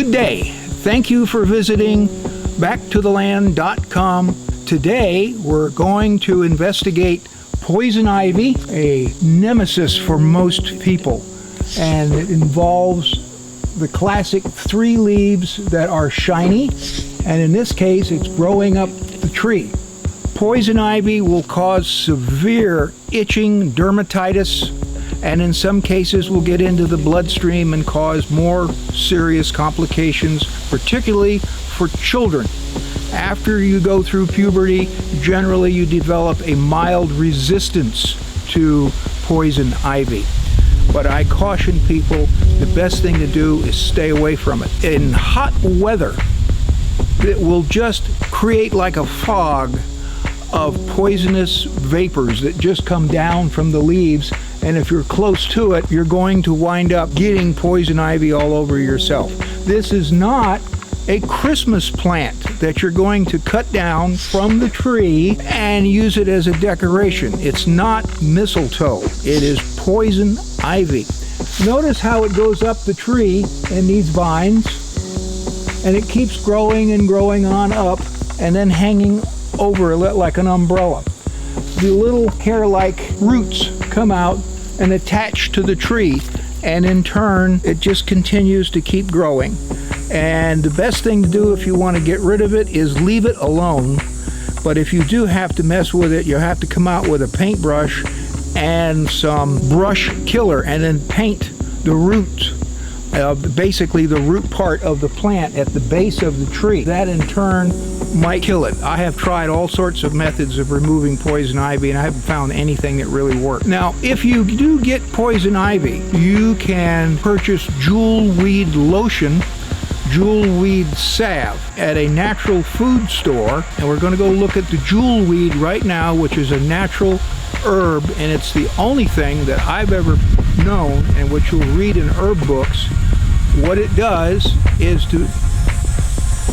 Good day. Thank you for visiting Back2TheLand.com. Today we're going to investigate poison ivy, a nemesis for most people, and it involves the classic 3 leaves that are shiny, and in this case it's growing up the tree. Poison ivy will cause severe itching, dermatitis, and in some cases will get into the bloodstream and cause more serious complications, particularly for children. After you go through puberty, generally you develop a mild resistance to poison ivy. But I caution people, the best thing to do is stay away from it. In hot weather, it will just create like a fog of poisonous vapors that just come down from the leaves, and if you're close to it, you're going to wind up getting poison ivy all over yourself. This is not a Christmas plant that you're going to cut down from the tree and use it as a decoration. It's not mistletoe. It is poison ivy. Notice how it goes up the tree in these vines, and it keeps growing and growing on up and then hanging over it like an umbrella. The little hair-like roots come out and attach to the tree, and in turn it just continues to keep growing. And the best thing to do if you want to get rid of it is leave it alone. But if you do have to mess with it, you have to come out with a paintbrush and some brush killer and then paint the root, basically the root part of the plant at the base of the tree. That in turn might kill it. I have tried all sorts of methods of removing poison ivy, and I haven't found anything that really worked. Now, if you do get poison ivy, you can purchase Jewelweed lotion, Jewelweed salve at a natural food store, and we're going to go look at the jewelweed right now, which is a natural herb, and it's the only thing that I've ever known, and which you'll read in herb books. What it does is to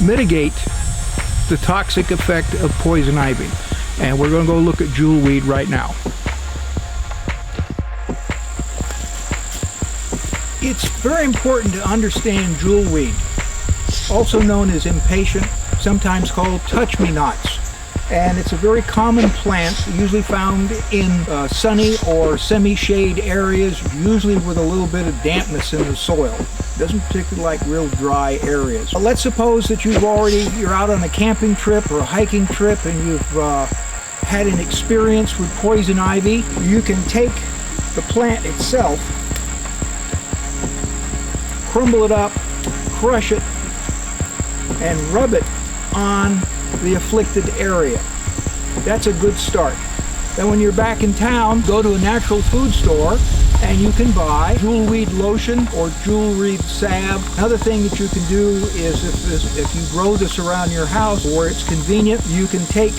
mitigate the toxic effect of poison ivy, and we're going to go look at jewelweed right now. It's very important to understand jewelweed, also known as impatient, sometimes called touch-me-nots. And it's a very common plant, usually found in sunny or semi-shade areas, usually with a little bit of dampness in the soil. It doesn't particularly like real dry areas. But let's suppose that you're out on a camping trip or a hiking trip, and you've had an experience with poison ivy. You can take the plant itself, crumble it up, crush it, and rub it on the afflicted area. That's a good start. Then when you're back in town, go to a natural food store and you can buy jewelweed lotion or jewelweed salve. Another thing that you can do is if you grow this around your house where it's convenient, you can take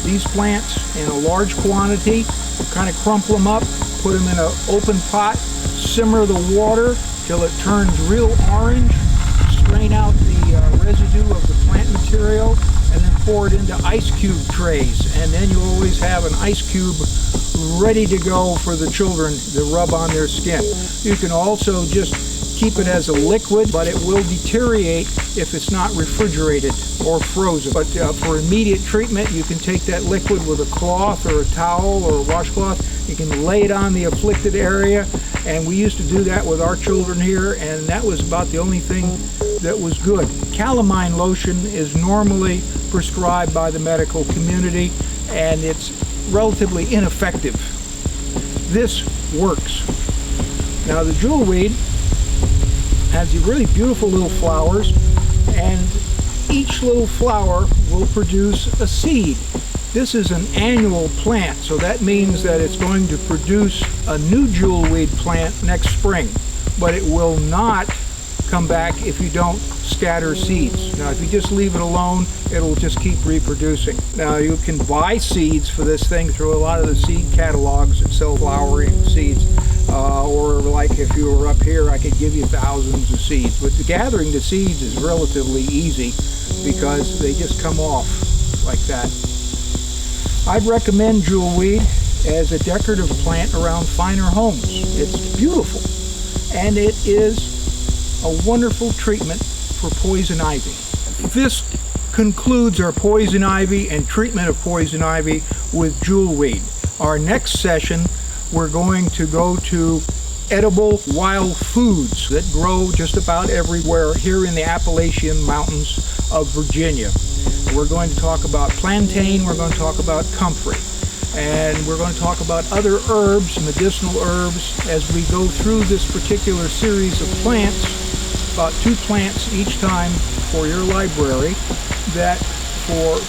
these plants in a large quantity, kind of crumple them up, put them in an open pot, simmer the water till it turns real orange, strain out the residue of the plant material, and then pour it into ice cube trays, and then you always have an ice cube ready to go for the children to rub on their skin. You can also just keep it as a liquid, but it will deteriorate if it's not refrigerated or frozen. But for immediate treatment, you can take that liquid with a cloth or a towel or a washcloth. You can lay it on the afflicted area, and we used to do that with our children here, and that was about the only thing that was good. Calamine lotion is normally prescribed by the medical community, and it's relatively ineffective. This works. Now the jewelweed has these really beautiful little flowers, and each little flower will produce a seed. This is an annual plant, so that means that it's going to produce a new jewelweed plant next spring, but it will not come back if you don't scatter seeds. Now if you just leave it alone, it'll just keep reproducing. Now you can buy seeds for this thing through a lot of the seed catalogs that sell flowering seeds, or like if you were up here, I could give you thousands of seeds. But gathering the seeds is relatively easy because they just come off like that. I'd recommend jewelweed as a decorative plant around finer homes. It's beautiful, and it is a wonderful treatment for poison ivy. This concludes our poison ivy and treatment of poison ivy with Jewelweed. Our next session, we're going to go to edible wild foods that grow just about everywhere here in the Appalachian Mountains of Virginia. We're going to talk about plantain, we're going to talk about comfrey, and we're going to talk about other herbs, medicinal herbs, as we go through this particular series of plants, about 2 plants each time for your library, that for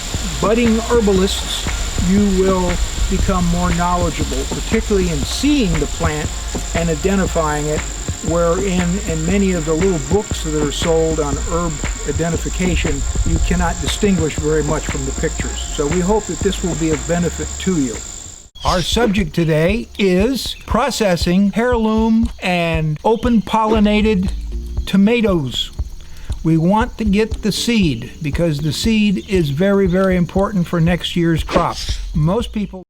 budding herbalists you will become more knowledgeable, particularly in seeing the plant and identifying it, wherein in many of the little books that are sold on herb identification, you cannot distinguish very much from the pictures. So we hope that this will be of benefit to you. Our subject today is processing heirloom and open pollinated tomatoes. We want to get the seed because the seed is very, very important for next year's crop. Most people